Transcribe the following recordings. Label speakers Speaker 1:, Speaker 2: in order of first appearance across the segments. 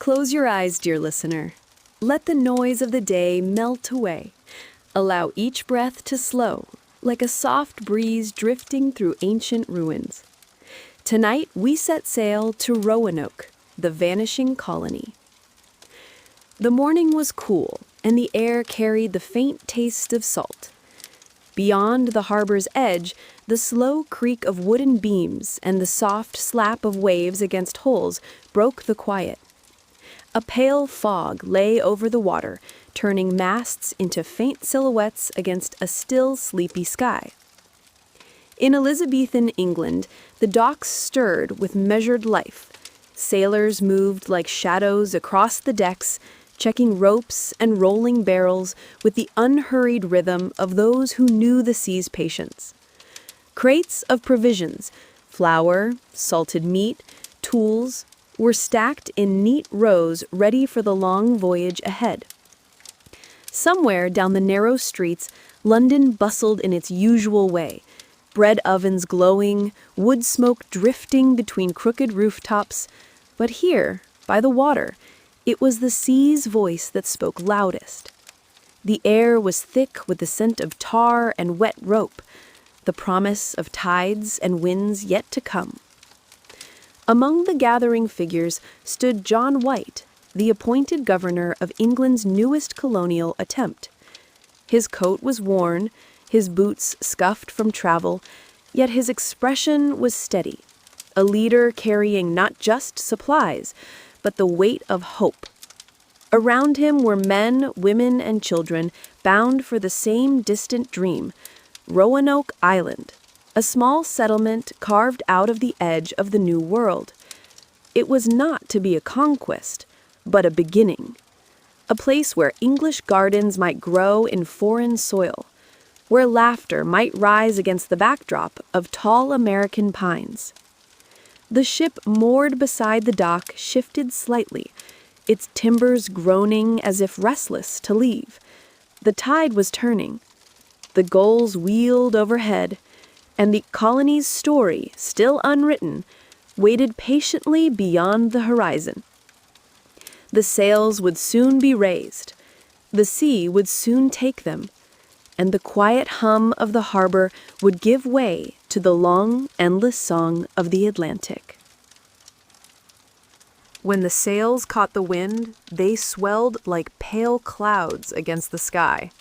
Speaker 1: Close your eyes, dear listener. Let the noise of the day melt away. Allow each breath to slow, like a soft breeze drifting through ancient ruins. Tonight, we set sail to Roanoke, the vanishing colony. The morning was cool, and the air carried the faint taste of salt. Beyond the harbor's edge, the slow creak of wooden beams and the soft slap of waves against hulls broke the quiet. A pale fog lay over the water, turning masts into faint silhouettes against a still, sleepy sky. In Elizabethan England, the docks stirred with measured life. Sailors moved like shadows across the decks, checking ropes and rolling barrels with the unhurried rhythm of those who knew the sea's patience. Crates of provisions, flour, salted meat, tools, were stacked in neat rows ready for the long voyage ahead. Somewhere down the narrow streets, London bustled in its usual way, bread ovens glowing, wood smoke drifting between crooked rooftops. But here, by the water, it was the sea's voice that spoke loudest. The air was thick with the scent of tar and wet rope, the promise of tides and winds yet to come. Among the gathering figures stood John White, the appointed governor of England's newest colonial attempt. His coat was worn, his boots scuffed from travel, yet his expression was steady, a leader carrying not just supplies, but the weight of hope. Around him were men, women, and children bound for the same distant dream, Roanoke Island, a small settlement carved out of the edge of the New World. It was not to be a conquest, but a beginning. A place where English gardens might grow in foreign soil, where laughter might rise against the backdrop of tall American pines. The ship moored beside the dock shifted slightly, its timbers groaning as if restless to leave. The tide was turning. The gulls wheeled overhead, and the colony's story, still unwritten, waited patiently beyond the horizon. The sails would soon be raised. The sea would soon take them, and the quiet hum of the harbor would give way to the long, endless song of the Atlantic. When the sails caught the wind, they swelled like pale clouds against the sky.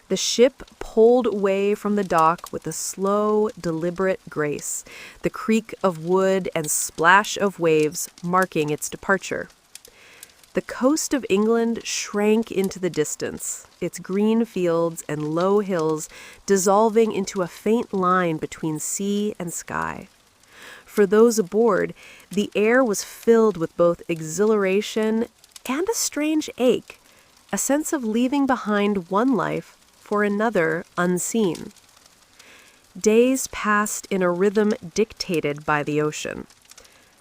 Speaker 1: The ship pulled away from the dock with a slow, deliberate grace, the creak of wood and splash of waves marking its departure. The coast of England shrank into the distance, its green fields and low hills dissolving into a faint line between sea and sky. For those aboard, the air was filled with both exhilaration and a strange ache, a sense of leaving behind one life for another unseen. Days passed in a rhythm dictated by the ocean.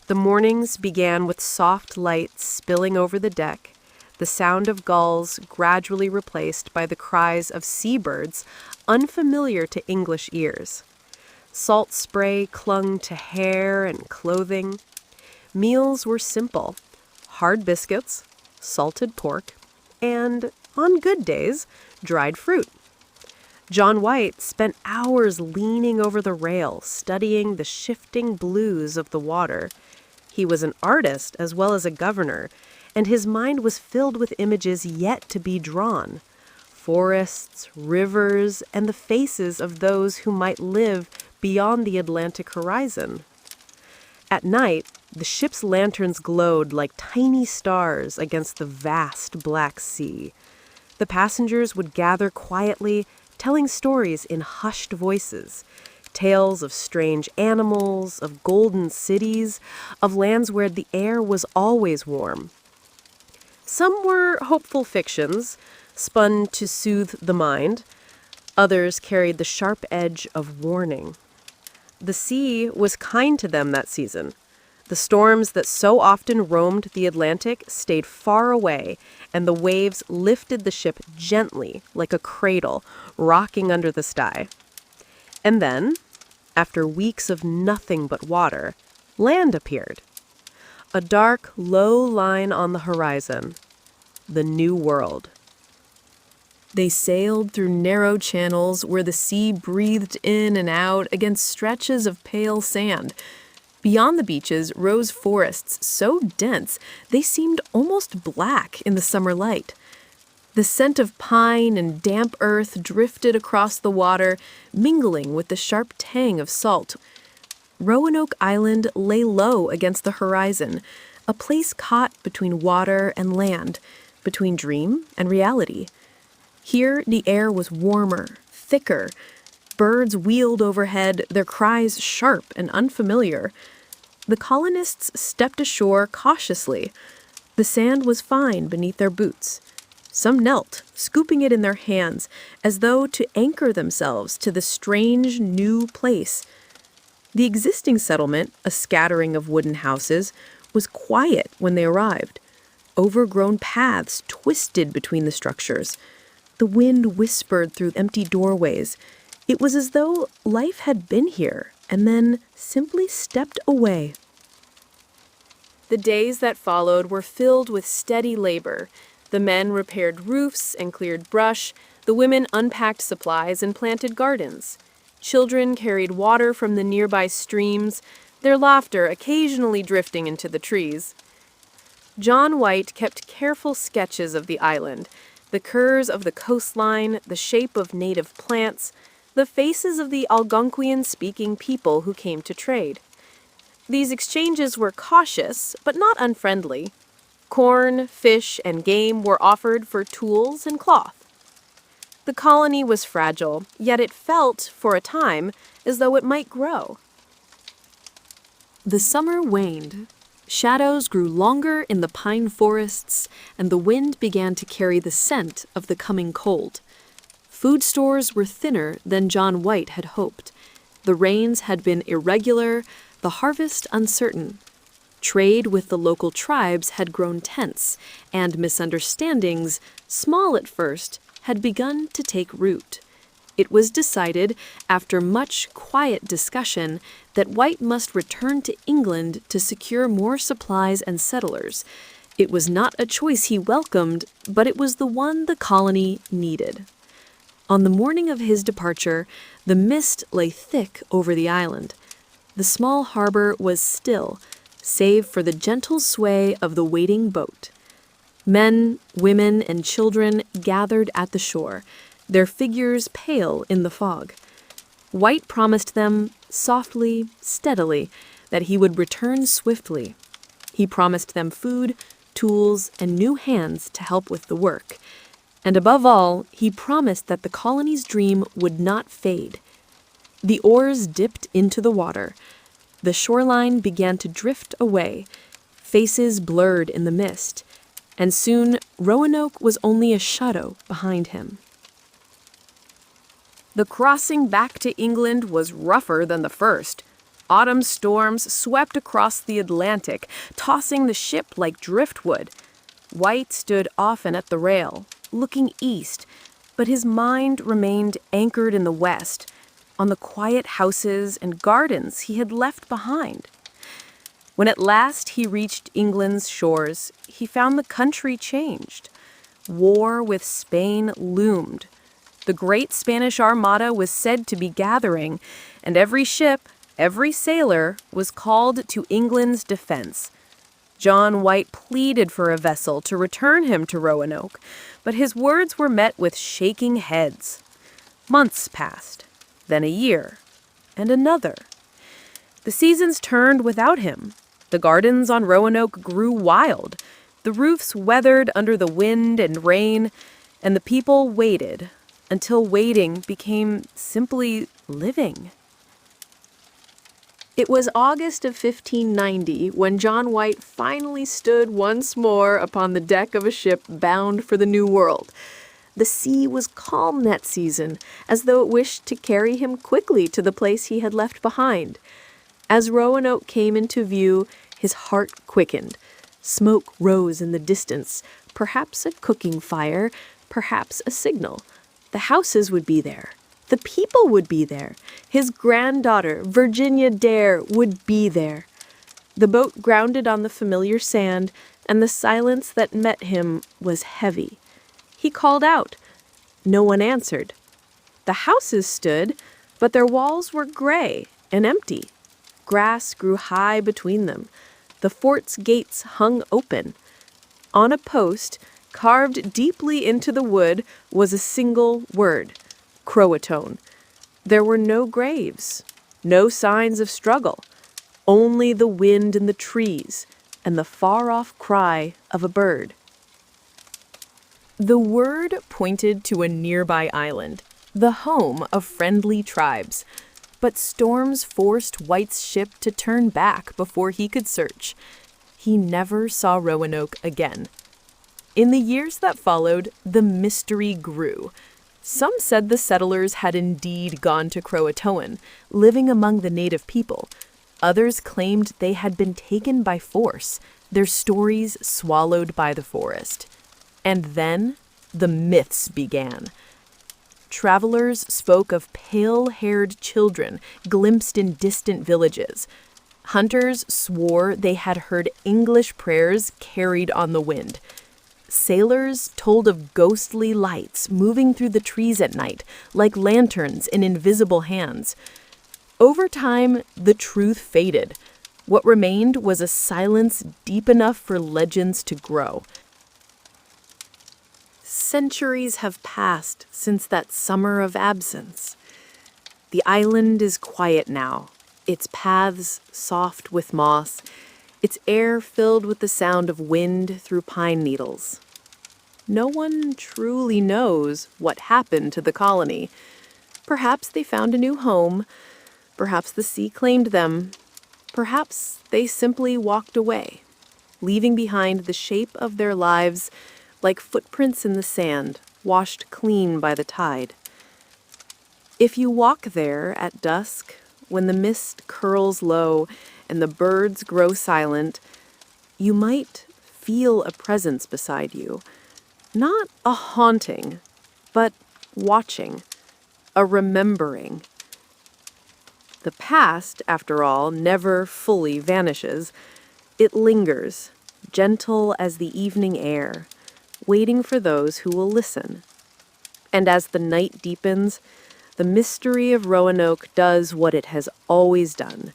Speaker 1: The mornings began with soft light spilling over the deck, the sound of gulls gradually replaced by the cries of seabirds unfamiliar to English ears. Salt spray clung to hair and clothing. Meals were simple: hard biscuits, salted pork, and, on good days, dried fruit. John White spent hours leaning over the rail, studying the shifting blues of the water. He was an artist as well as a governor, and his mind was filled with images yet to be drawn: forests, rivers, and the faces of those who might live beyond the Atlantic horizon. At night, the ship's lanterns glowed like tiny stars against the vast black sea. The passengers would gather quietly, telling stories in hushed voices, tales of strange animals, of golden cities, of lands where the air was always warm. Some were hopeful fictions, spun to soothe the mind. Others carried the sharp edge of warning. The sea was kind to them that season. The storms that so often roamed the Atlantic stayed far away, and the waves lifted the ship gently like a cradle, rocking under the sky. And then, after weeks of nothing but water, land appeared. a dark, low line on the horizon. The New World. They sailed through narrow channels where the sea breathed in and out against stretches of pale sand. Beyond the beaches rose forests so dense they seemed almost black in the summer light. The scent of pine and damp earth drifted across the water, mingling with the sharp tang of salt. Roanoke Island lay low against the horizon, a place caught between water and land, between dream and reality. Here the air was warmer, thicker. Birds wheeled overhead, their cries sharp and unfamiliar. The colonists stepped ashore cautiously. The sand was fine beneath their boots. Some knelt, scooping it in their hands, as though to anchor themselves to the strange new place. The existing settlement, a scattering of wooden houses, was quiet when they arrived. Overgrown paths twisted between the structures. The wind whispered through empty doorways. It was as though life had been here and then simply stepped away. The days that followed were filled with steady labor. The men repaired roofs and cleared brush. The women unpacked supplies and planted gardens. Children carried water from the nearby streams, their laughter occasionally drifting into the trees. John White kept careful sketches of the island, the curves of the coastline, the shape of native plants, the faces of the Algonquian-speaking people who came to trade. These exchanges were cautious, but not unfriendly. Corn, fish, and game were offered for tools and cloth. The colony was fragile, yet it felt, for a time, as though it might grow. The summer waned. Shadows grew longer in the pine forests, and the wind began to carry the scent of the coming cold. Food stores were thinner than John White had hoped. The rains had been irregular, the harvest uncertain. Trade with the local tribes had grown tense, and misunderstandings, small at first, had begun to take root. It was decided, after much quiet discussion, that White must return to England to secure more supplies and settlers. It was not a choice he welcomed, but it was the one the colony needed. On the morning of his departure, the mist lay thick over the island. The small harbor was still, save for the gentle sway of the waiting boat. Men, women, and children gathered at the shore, their figures pale in the fog. White promised them, softly, steadily, that he would return swiftly. He promised them food, tools, and new hands to help with the work. And above all, he promised that the colony's dream would not fade. The oars dipped into the water. The shoreline began to drift away. Faces blurred in the mist. And soon, Roanoke was only a shadow behind him. The crossing back to England was rougher than the first. Autumn storms swept across the Atlantic, tossing the ship like driftwood. White stood often at the rail, looking east, but his mind remained anchored in the west, on the quiet houses and gardens he had left behind. When at last he reached England's shores, he found the country changed. War with Spain loomed. The great Spanish Armada was said to be gathering, and every ship, every sailor, was called to England's defense. John White pleaded for a vessel to return him to Roanoke, but his words were met with shaking heads. Months passed, then a year, and another. The seasons turned without him. The gardens on Roanoke grew wild. The roofs weathered under the wind and rain, and the people waited, until waiting became simply living. It was August of 1590 when John White finally stood once more upon the deck of a ship bound for the New World. The sea was calm that season, as though it wished to carry him quickly to the place he had left behind. As Roanoke came into view, his heart quickened. Smoke rose in the distance, perhaps a cooking fire, perhaps a signal. The houses would be there. The people would be there. His granddaughter, Virginia Dare, would be there. The boat grounded on the familiar sand, and the silence that met him was heavy. He called out. No one answered. The houses stood, but their walls were gray and empty. Grass grew high between them. The fort's gates hung open. On a post, carved deeply into the wood, was a single word, Croatoan. There were no graves, no signs of struggle, only the wind in the trees and the far-off cry of a bird. The word pointed to a nearby island, the home of friendly tribes. But storms forced White's ship to turn back before he could search. He never saw Roanoke again. In the years that followed, the mystery grew. Some said the settlers had indeed gone to Croatoan, living among the native people. Others claimed they had been taken by force, their stories swallowed by the forest. And then the myths began. Travelers spoke of pale-haired children glimpsed in distant villages. Hunters swore they had heard English prayers carried on the wind. Sailors told of ghostly lights moving through the trees at night, like lanterns in invisible hands. Over time, the truth faded. What remained was a silence deep enough for legends to grow. Centuries have passed since that summer of absence. The island is quiet now, its paths soft with moss, its air filled with the sound of wind through pine needles. No one truly knows what happened to the colony. Perhaps they found a new home. Perhaps the sea claimed them. Perhaps they simply walked away, leaving behind the shape of their lives like footprints in the sand, washed clean by the tide. If you walk there at dusk, when the mist curls low and the birds grow silent, you might feel a presence beside you. Not a haunting, but watching, a remembering. The past, after all, never fully vanishes. It lingers, gentle as the evening air, waiting for those who will listen. And as the night deepens, the mystery of Roanoke does what it has always done.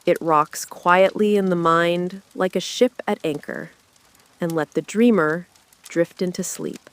Speaker 1: It rocks quietly in the mind like a ship at anchor, and let the dreamer drift into sleep.